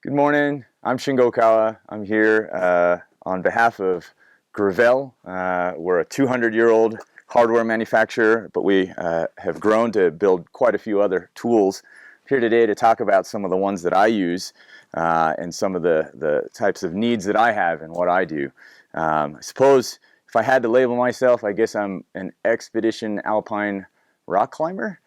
Good morning. I'm Shingo Ohkawa. I'm here on behalf of Grivel. We're a 200-year-old hardware manufacturer, but we have grown to build quite a few other tools. I'm here today to talk about some of the ones that I use and some of the types of needs that I have and what I do. I suppose if I had to label myself, I guess I'm an expedition alpine rock climber,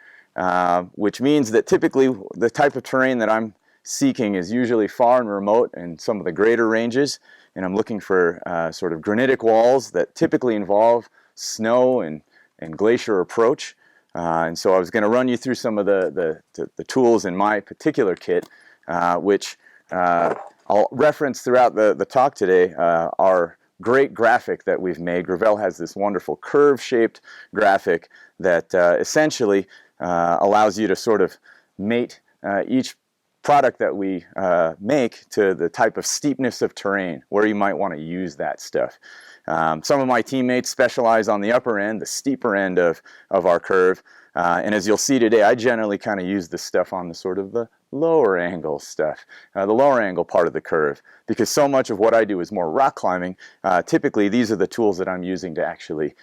which means that typically the type of terrain that I'm seeking is usually far and remote in some of the greater ranges, and I'm looking for sort of granitic walls that typically involve snow and glacier approach. And so I was going to run you through some of the tools in my particular kit, which I'll reference throughout the talk today. Our great graphic that we've made. Grivel has this wonderful curve-shaped graphic that essentially allows you to sort of mate each product that we make to the type of steepness of terrain where you might want to use that stuff. Some of my teammates specialize on the upper end, the steeper end of our curve, and as you'll see today, I generally kind of use this stuff on the sort of the lower angle stuff, the lower angle part of the curve, because so much of what I do is more rock climbing. Typically these are the tools that I'm using to actually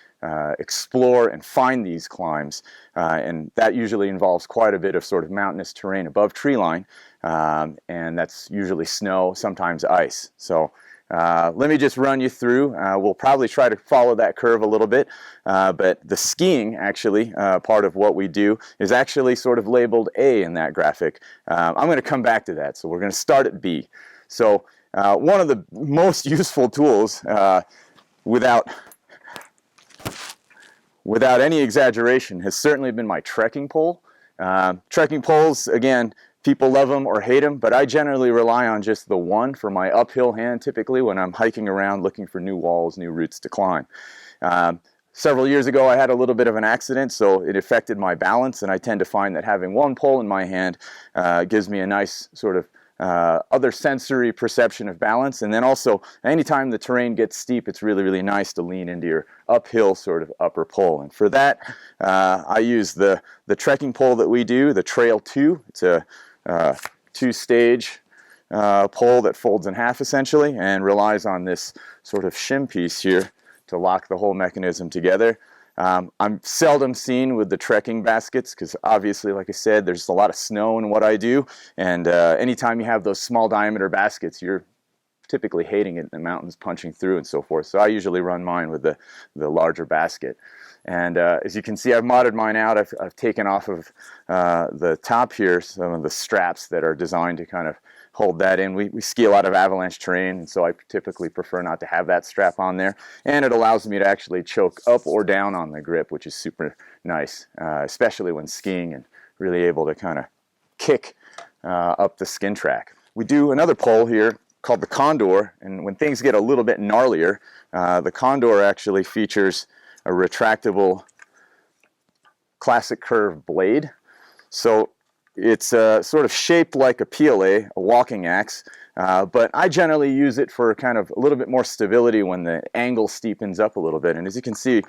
explore and find these climbs, and that usually involves quite a bit of sort of mountainous terrain above tree line, and that's usually snow, sometimes ice. So let me just run you through. We'll probably try to follow that curve a little bit, but the skiing actually, part of what we do is actually sort of labeled A in that graphic. I'm going to come back to that, so we're going to start at B. So one of the most useful tools, without any exaggeration, has certainly been my trekking pole. Trekking poles, again, people love them or hate them, but I generally rely on just the one for my uphill hand, typically when I'm hiking around looking for new walls, new routes to climb. Several years ago I had a little bit of an accident, so it affected my balance, and I tend to find that having one pole in my hand gives me a nice sort of other sensory perception of balance. And then also, anytime the terrain gets steep, it's really, really nice to lean into your uphill sort of upper pole. And for that, I use the trekking pole that we do, the Trail 2. It's a two-stage pole that folds in half essentially and relies on this sort of shim piece here to lock the whole mechanism together. I'm seldom seen with the trekking baskets because obviously, like I said, there's a lot of snow in what I do, and anytime you have those small diameter baskets, you're typically hating it in the mountains, punching through and so forth. So I usually run mine with the larger basket. And as you can see, I've modded mine out. I've taken off of the top here some of the straps that are designed to kind of hold that in. We ski a lot of avalanche terrain, and so I typically prefer not to have that strap on there. And it allows me to actually choke up or down on the grip, which is super nice, especially when skiing, and really able to kind of kick up the skin track. We do another pole here called the Condor, and when things get a little bit gnarlier, the Condor actually features a retractable classic curve blade. So it's sort of shaped like a PLA, a walking axe, but I generally use it for kind of a little bit more stability when the angle steepens up a little bit. And as you can see,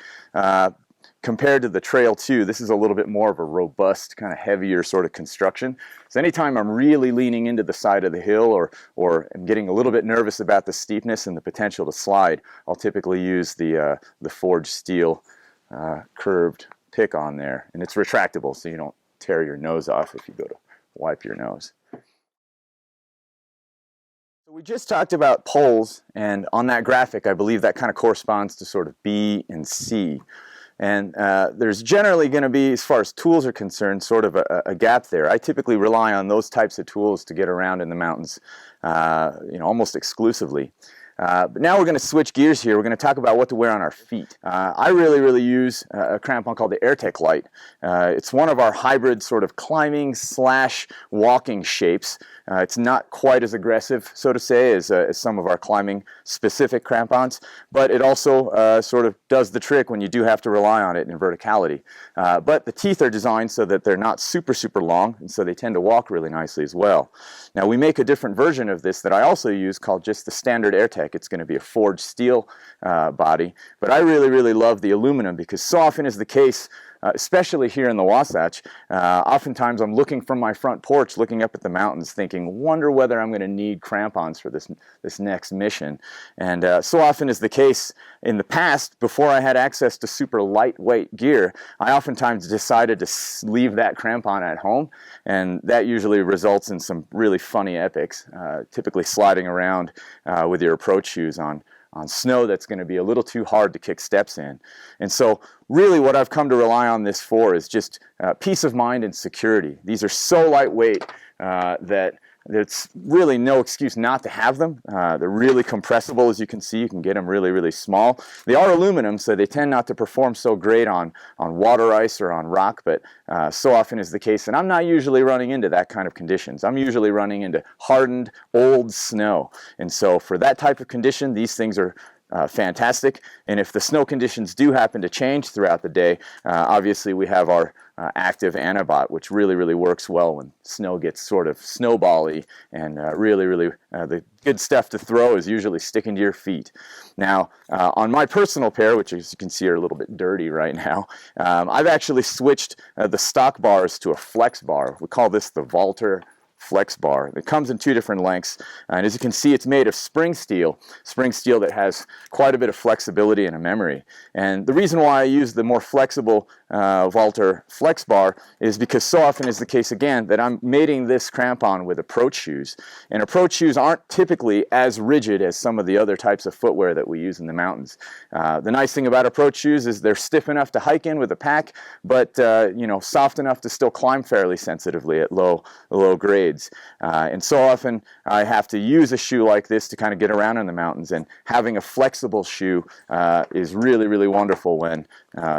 compared to the Trail 2, this is a little bit more of a robust, kind of heavier sort of construction. So anytime I'm really leaning into the side of the hill, or I'm getting a little bit nervous about the steepness and the potential to slide, I'll typically use the forged steel curved pick on there. And it's retractable, so you don't tear your nose off if you go to wipe your nose. So we just talked about poles, and on that graphic I believe that kind of corresponds to sort of B and C. And there's generally going to be, as far as tools are concerned, sort of a gap there. I typically rely on those types of tools to get around in the mountains, almost exclusively. But now we're going to switch gears here. We're going to talk about what to wear on our feet. I really use a crampon called the AirTech Lite. It's one of our hybrid sort of climbing / walking shapes. It's not quite as aggressive, so to say, as some of our climbing specific crampons, but it also sort of does the trick when you do have to rely on it in verticality. But the teeth are designed so that they're not super long, and so they tend to walk really nicely as well. Now we make a different version of this that I also use called just the standard AirTech. It's going to be a forged steel body, but I really love the aluminum because so often is the case especially here in the Wasatch. Oftentimes I'm looking from my front porch, looking up at the mountains, thinking, wonder whether I'm going to need crampons for this next mission. And so often is the case in the past, before I had access to super lightweight gear, I oftentimes decided to leave that crampon at home, and that usually results in some really funny epics, typically sliding around with your approach shoes on snow that's going to be a little too hard to kick steps in. And so really what I've come to rely on this for is just peace of mind and security. These are so lightweight that there's really no excuse not to have them. They're really compressible, as you can see. You can get them really, really small. They are aluminum, so they tend not to perform so great on water ice or on rock, but so often is the case. And I'm not usually running into that kind of conditions. I'm usually running into hardened, old snow. And so for that type of condition, these things are fantastic. And if the snow conditions do happen to change throughout the day, obviously we have our active Anabot, which really, really works well when snow gets sort of snowbally, and really, really the good stuff to throw is usually sticking to your feet. Now, on my personal pair, which as you can see are a little bit dirty right now, I've actually switched the stock bars to a flex bar. We call this the Valter Flex Bar. It comes in two different lengths, and as you can see, it's made of spring steel that has quite a bit of flexibility and a memory. And the reason why I use the more flexible Valter Flex Bar is because so often is the case again that I'm mating this crampon with approach shoes, and approach shoes aren't typically as rigid as some of the other types of footwear that we use in the mountains. The nice thing about approach shoes is they're stiff enough to hike in with a pack, but you know, soft enough to still climb fairly sensitively at low grades. And so often I have to use a shoe like this to kind of get around in the mountains, and having a flexible shoe is really, really wonderful when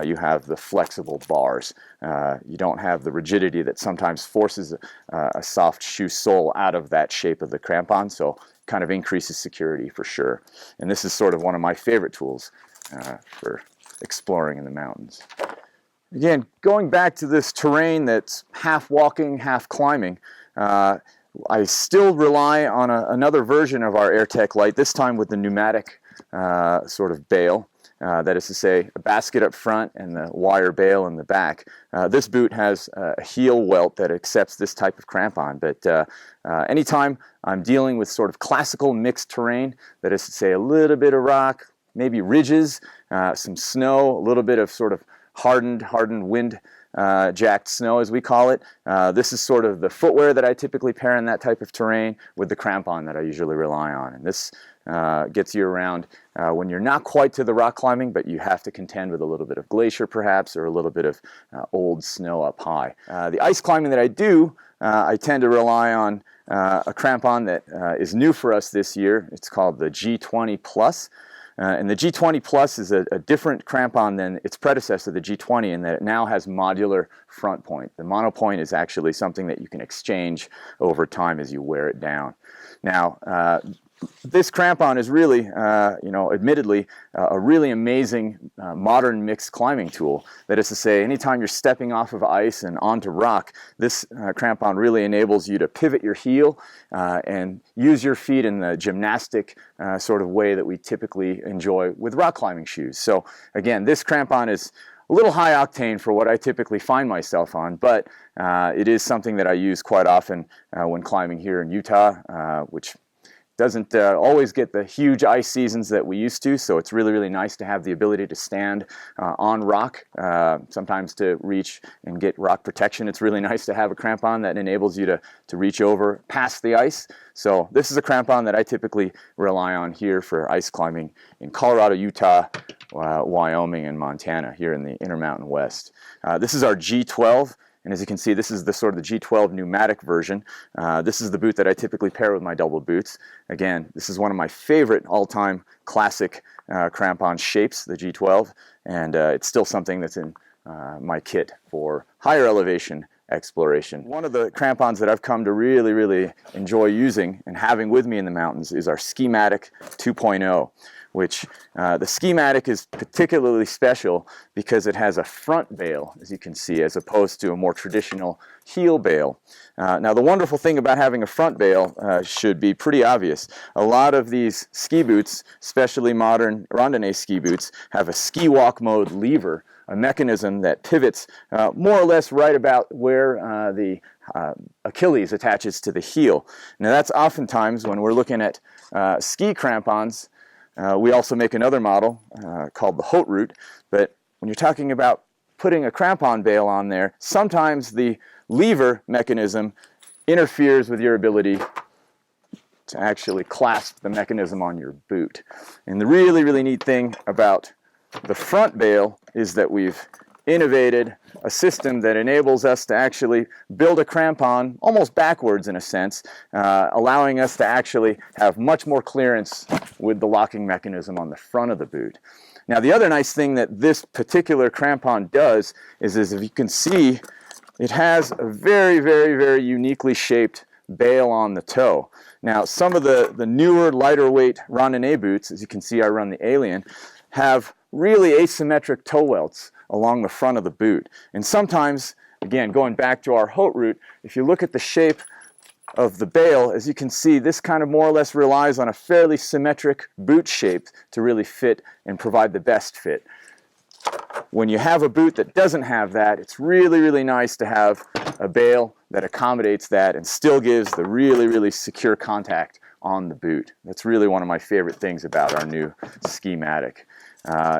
you have the flexible bars. You don't have the rigidity that sometimes forces a soft shoe sole out of that shape of the crampon, so kind of increases security for sure. And this is sort of one of my favorite tools for exploring in the mountains. Again, going back to this terrain that's half walking, half climbing, I still rely on another version of our AirTech light, this time with the pneumatic sort of bail. That is to say, a basket up front and the wire bail in the back. This boot has a heel welt that accepts this type of crampon, but anytime I'm dealing with sort of classical mixed terrain, that is to say a little bit of rock, maybe ridges, some snow, a little bit of sort of hardened wind jacked snow, as we call it. This is sort of the footwear that I typically pair in that type of terrain with the crampon that I usually rely on. And this gets you around when you're not quite to the rock climbing, but you have to contend with a little bit of glacier perhaps, or a little bit of old snow up high. The ice climbing that I do, I tend to rely on a crampon that is new for us this year. It's called the G20 Plus. And the G20 Plus is a different crampon than its predecessor, the G20, in that it now has modular front point. The monopoint is actually something that you can exchange over time as you wear it down. Now, this crampon is really, you know, admittedly, a really amazing modern mixed climbing tool. That is to say, anytime you're stepping off of ice and onto rock, this crampon really enables you to pivot your heel and use your feet in the gymnastic sort of way that we typically enjoy with rock climbing shoes. So again, this crampon is a little high octane for what I typically find myself on, but it is something that I use quite often when climbing here in Utah, which doesn't always get the huge ice seasons that we used to, so it's really, really nice to have the ability to stand on rock, sometimes to reach and get rock protection. It's really nice to have a crampon that enables you to reach over past the ice. So this is a crampon that I typically rely on here for ice climbing in Colorado, Utah, Wyoming, and Montana, here in the Intermountain West. This is our G12. And as you can see, this is the sort of the G12 pneumatic version. This is the boot that I typically pair with my double boots. Again, this is one of my favorite all-time classic crampon shapes, the G12, and it's still something that's in my kit for higher elevation exploration. One of the crampons that I've come to really, really enjoy using and having with me in the mountains is our Ski-Matic 2.0. which the Ski-Matic is particularly special because it has a front bail, as you can see, as opposed to a more traditional heel bail. Now, the wonderful thing about having a front bail should be pretty obvious. A lot of these ski boots, especially modern randonnée ski boots, have a ski walk mode lever, a mechanism that pivots more or less right about where the Achilles attaches to the heel. Now, that's oftentimes when we're looking at ski crampons. We also make another model called the Haute Route, but when you're talking about putting a crampon bail on there, sometimes the lever mechanism interferes with your ability to actually clasp the mechanism on your boot. And the really, really neat thing about the front bail is that we've innovated a system that enables us to actually build a crampon almost backwards in a sense, allowing us to actually have much more clearance with the locking mechanism on the front of the boot. Now, the other nice thing that this particular crampon does is if you can see, it has a very, very, very uniquely shaped bail on the toe. Now, some of the newer, lighter weight randonnée boots, as you can see I run the Alien, have really asymmetric toe welts along the front of the boot. And sometimes, again, going back to our Haute Route, if you look at the shape of the bail, as you can see, this kind of more or less relies on a fairly symmetric boot shape to really fit and provide the best fit. When you have a boot that doesn't have that, it's really, really nice to have a bail that accommodates that and still gives the really, really secure contact on the boot. That's really one of my favorite things about our new Ski-Matic.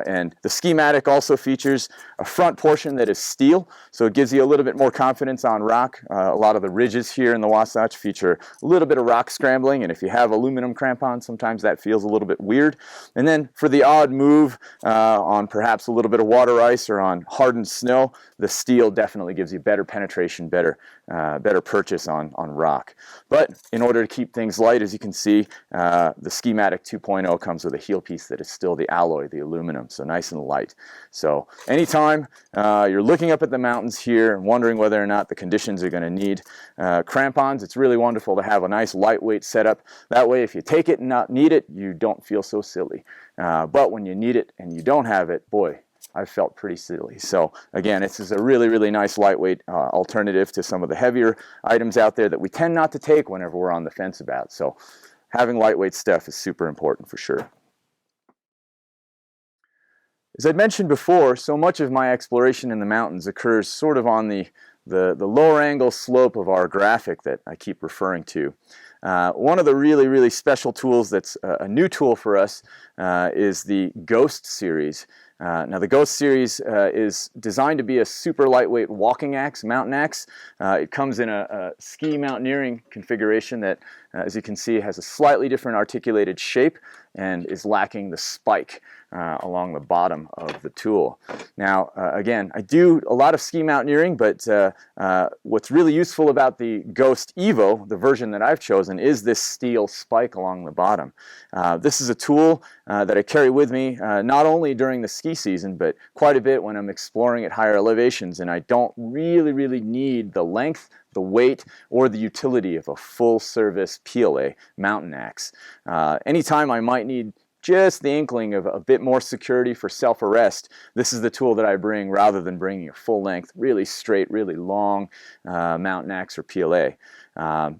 And the Ski-Matic also features a front portion that is steel, so it gives you a little bit more confidence on rock. A lot of the ridges here in the Wasatch feature a little bit of rock scrambling, and if you have aluminum crampons, sometimes that feels a little bit weird. And then for the odd move on perhaps a little bit of water ice or on hardened snow, the steel definitely gives you better penetration, better purchase on rock. But in order to keep things light, as you can see, the Ski-Matic 2.0 comes with a heel piece that is still the alloy, the aluminum, so nice and light. So anytime you're looking up at the mountains here and wondering whether or not the conditions are going to need crampons, it's really wonderful to have a nice lightweight setup. That way, if you take it and not need it, you don't feel so silly. But when you need it and you don't have it, boy, I've felt pretty silly. So again, this is a really, really nice lightweight alternative to some of the heavier items out there that we tend not to take whenever we're on the fence about. So having lightweight stuff is super important for sure. As I mentioned before, so much of my exploration in the mountains occurs sort of on the lower angle slope of our graphic that I keep referring to. One of the really, really special tools that's a new tool for us is the Ghost series. Now, the Ghost series is designed to be a super lightweight walking axe, mountain axe. It comes in a ski mountaineering configuration that, as you can see, has a slightly different articulated shape and is lacking the spike along the bottom of the tool. Now, again, I do a lot of ski mountaineering, but what's really useful about the Ghost Evo, the version that I've chosen, is this steel spike along the bottom. This is a tool that I carry with me not only during the ski season, but quite a bit when I'm exploring at higher elevations, and I don't really need the length, the weight, or the utility of a full-service PLA mountain axe. Anytime I might need just the inkling of a bit more security for self-arrest, this is the tool that I bring rather than bringing a full-length, really straight, really long mountain axe or PLA.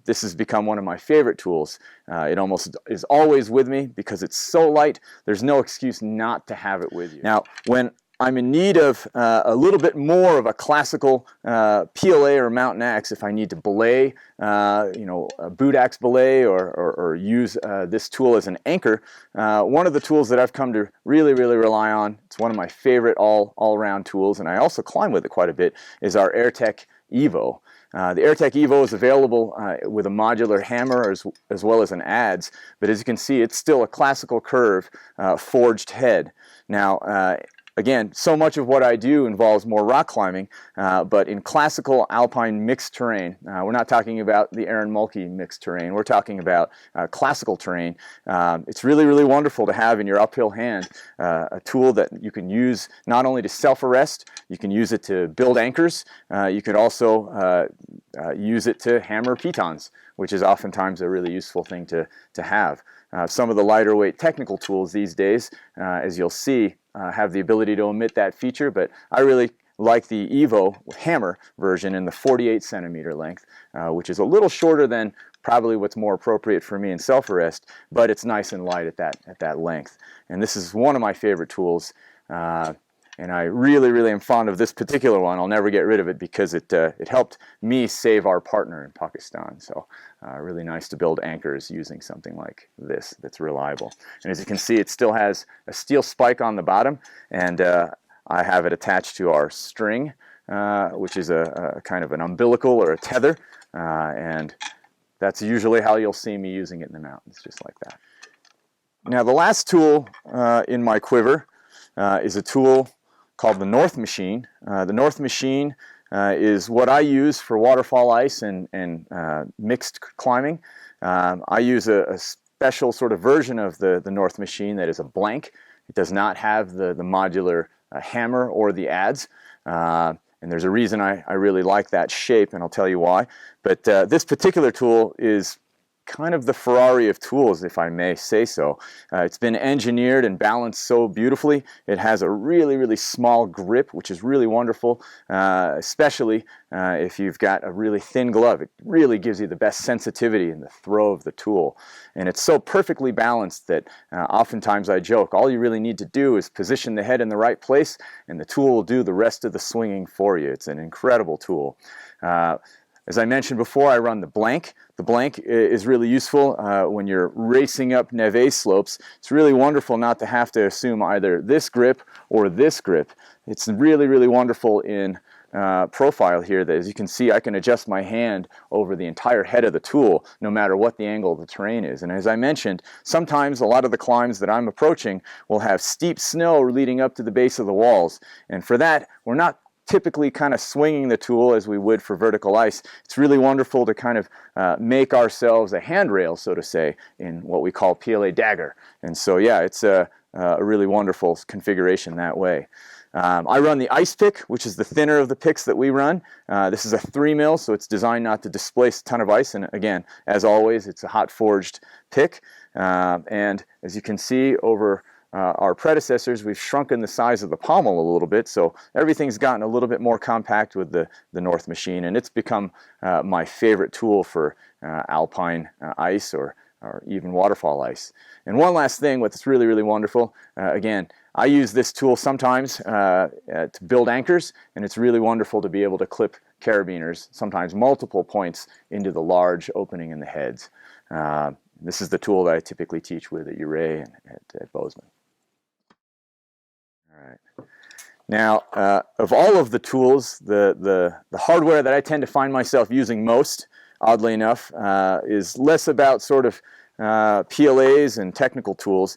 This has become one of my favorite tools. It almost is always with me because it's so light, there's no excuse not to have it with you. Now, when I'm in need of a little bit more of a classical PLA or mountain axe, if I need to belay, a boot axe belay or use this tool as an anchor, one of the tools that I've come to really rely on, it's one of my favorite all-around tools, and I also climb with it quite a bit, is our AirTech Evo. The AirTech Evo is available with a modular hammer as well as an adze, but as you can see, it's still a classical curve forged head. Now, again, so much of what I do involves more rock climbing, but in classical alpine mixed terrain, we're not talking about the Aaron Mulkey mixed terrain, we're talking about classical terrain. It's really wonderful to have in your uphill hand a tool that you can use not only to self-arrest, you can use it to build anchors, you could also use it to hammer pitons, which is oftentimes a really useful thing to have. Some of the lighter weight technical tools these days, as you'll see, have the ability to omit that feature, but I really like the Evo hammer version in the 48 centimeter length, which is a little shorter than probably what's more appropriate for me in self-arrest, but it's nice and light at that length. And this is one of my favorite tools, and I really am fond of this particular one. I'll never get rid of it because it helped me save our partner in Pakistan. So really nice to build anchors using something like this that's reliable. And as you can see, it still has a steel spike on the bottom, and I have it attached to our string, which is a kind of an umbilical or a tether, and that's usually how you'll see me using it in the mountains, just like that. Now the last tool in my quiver is a tool called the North Machine. The North Machine is what I use for waterfall ice and mixed climbing. I use a special sort of version of the North Machine that is a blank. It does not have the modular hammer or the adze. And there's a reason I really like that shape, and I'll tell you why. But this particular tool is kind of the Ferrari of tools, if I may say so. It's been engineered and balanced so beautifully. It has a really small grip, which is really wonderful, especially if you've got a really thin glove. It really gives you the best sensitivity in the throw of the tool. And it's so perfectly balanced that oftentimes I joke, all you really need to do is position the head in the right place, and the tool will do the rest of the swinging for you. It's an incredible tool. As I mentioned before, I run the blank. The blank is really useful when you're racing up neve slopes. It's really wonderful not to have to assume either this grip or this grip. It's really wonderful in profile here that, as you can see, I can adjust my hand over the entire head of the tool no matter what the angle of the terrain is. And as I mentioned, sometimes a lot of the climbs that I'm approaching will have steep snow leading up to the base of the walls. And for that, we're not typically kind of swinging the tool as we would for vertical ice. It's really wonderful to kind of make ourselves a handrail, so to say, in what we call PLA dagger. And so yeah, it's a really wonderful configuration that way. I run the ice pick, which is the thinner of the picks that we run. This is a 3 mil, so it's designed not to displace a ton of ice. And again, as always, it's a hot forged pick. And as you can see over our predecessors, we've shrunken the size of the pommel a little bit, so everything's gotten a little bit more compact with the North Machine, and it's become my favorite tool for alpine ice or even waterfall ice. And one last thing, what's really wonderful, again, I use this tool sometimes to build anchors, and it's really wonderful to be able to clip carabiners, sometimes multiple points, into the large opening in the heads. This is the tool that I typically teach with at Uray and at Bozeman. All right. Now, of all of the tools, the hardware that I tend to find myself using most, oddly enough, is less about sort of PLAs and technical tools,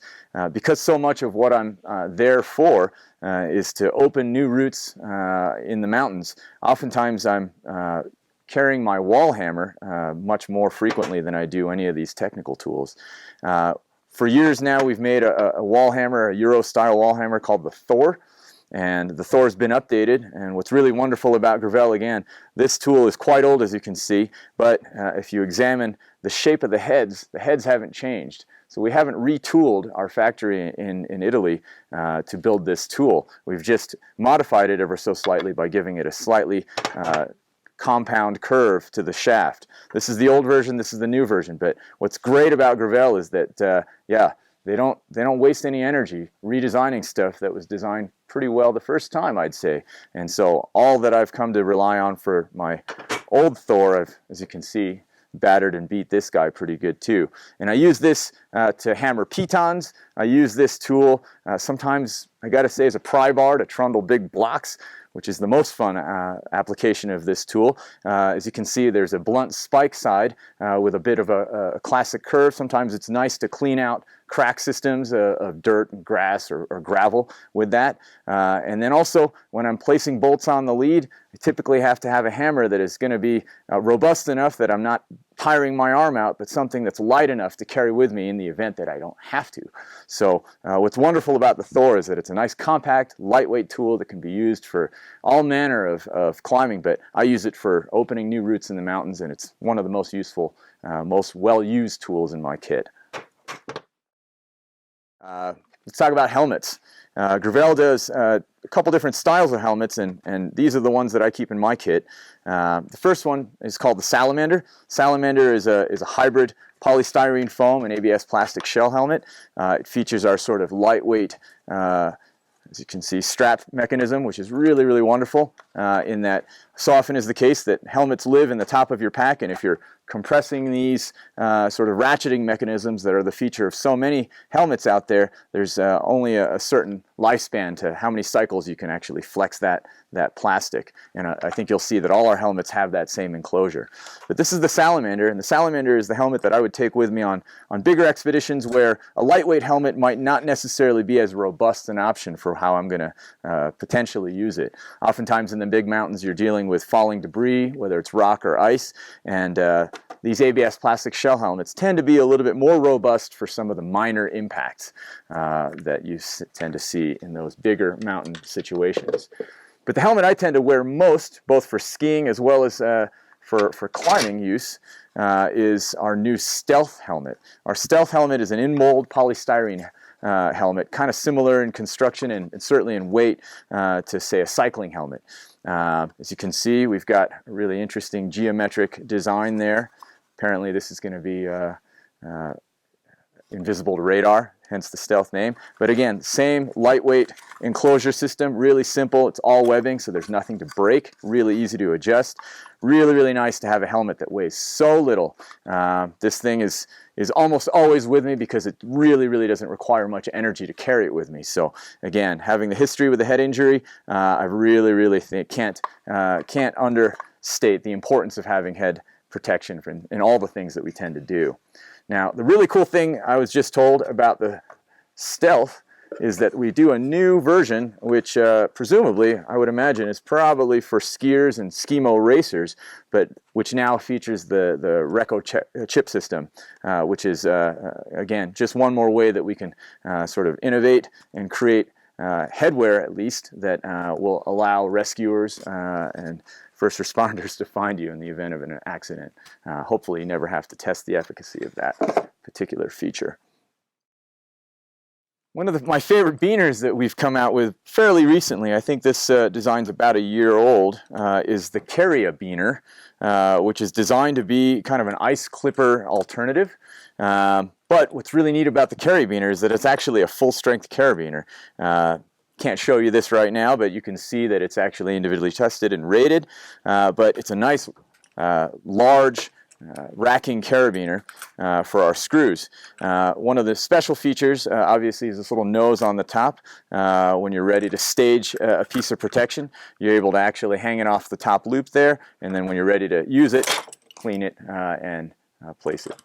because so much of what I'm there for is to open new routes in the mountains. Oftentimes I'm carrying my wall hammer much more frequently than I do any of these technical tools. For years now, we've made a wall hammer, a Euro-style wall hammer called the Thor, and the Thor's been updated. And what's really wonderful about Grivel, again, this tool is quite old, as you can see, but if you examine the shape of the heads haven't changed. So we haven't retooled our factory in Italy to build this tool. We've just modified it ever so slightly by giving it a slightly compound curve to the shaft. This is the old version, this is the new version, but what's great about Grivel is that yeah, they don't waste any energy redesigning stuff that was designed pretty well the first time, I'd say. And so all that I've come to rely on for my old Thor, I've, as you can see, battered and beat this guy pretty good too. And I use this to hammer pitons. I use this tool sometimes, I gotta say, as a pry bar to trundle big blocks, which is the most fun application of this tool. As you can see, there's a blunt spike side with a bit of a classic curve. Sometimes it's nice to clean out crack systems of dirt and grass or gravel with that. And then also, when I'm placing bolts on the lead, I typically have to have a hammer that is going to be robust enough that I'm not tiring my arm out, but something that's light enough to carry with me in the event that I don't have to. So what's wonderful about the Thor is that it's a nice compact, lightweight tool that can be used for all manner of climbing, but I use it for opening new routes in the mountains, and it's one of the most useful, most well-used tools in my kit. Let's talk about helmets. Grivel does a couple different styles of helmets, and these are the ones that I keep in my kit. The first one is called the Salamander. Salamander is a hybrid polystyrene foam and ABS plastic shell helmet. It features our sort of lightweight, as you can see, strap mechanism, which is really, really wonderful in that so often is the case that helmets live in the top of your pack, and if you're compressing these sort of ratcheting mechanisms that are the feature of so many helmets out there, there's only a certain lifespan to how many cycles you can actually flex that plastic. And I think you'll see that all our helmets have that same enclosure. But this is the Salamander, and the Salamander is the helmet that I would take with me on bigger expeditions where a lightweight helmet might not necessarily be as robust an option for how I'm going to potentially use it. Oftentimes in the big mountains you're dealing with falling debris, whether it's rock or ice, and these ABS plastic shell helmets tend to be a little bit more robust for some of the minor impacts that you tend to see in those bigger mountain situations. But the helmet I tend to wear most, both for skiing as well as for climbing use, is our new Stealth helmet. Our Stealth helmet is an in-mold polystyrene helmet, kind of similar in construction and certainly in weight to, say, a cycling helmet. As you can see, we've got a really interesting geometric design there. Apparently this is going to be invisible to radar, hence the Stealth name. But again, same lightweight enclosure system, really simple. It's all webbing, so there's nothing to break, really easy to adjust. Really, really nice to have a helmet that weighs so little. This thing is almost always with me because it really, really doesn't require much energy to carry it with me. So again, having the history with a head injury, I really, really think can't understate the importance of having head protection in all the things that we tend to do. Now, the really cool thing I was just told about the Stealth is that we do a new version, which presumably, I would imagine, is probably for skiers and skimo racers, but which now features the Reco chip system, which is, again, just one more way that we can sort of innovate and create headwear, at least, that will allow rescuers and first responders to find you in the event of an accident. Hopefully you never have to test the efficacy of that particular feature. One of my favorite beaners that we've come out with fairly recently, I think this design's about a year old, is the Carabiner, which is designed to be kind of an ice clipper alternative. But what's really neat about the Carabiner is that it's actually a full-strength carabiner. Can't show you this right now, but you can see that it's actually individually tested and rated. But it's a nice, large, racking carabiner for our screws. One of the special features, obviously, is this little nose on the top. When you're ready to stage a piece of protection, you're able to actually hang it off the top loop there, and then when you're ready to use it, clean it and place it.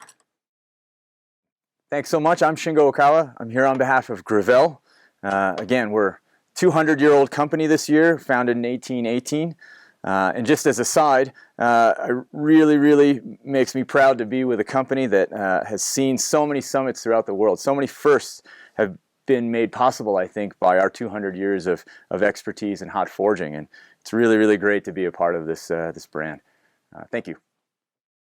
Thanks so much. I'm Shingo Ohkawa. I'm here on behalf of Grivel. Again, we're a 200-year-old company this year, founded in 1818. And just as a side, it really, really makes me proud to be with a company that has seen so many summits throughout the world. So many firsts have been made possible, I think, by our 200 years of expertise in hot forging. And it's really, really great to be a part of this brand. Thank you.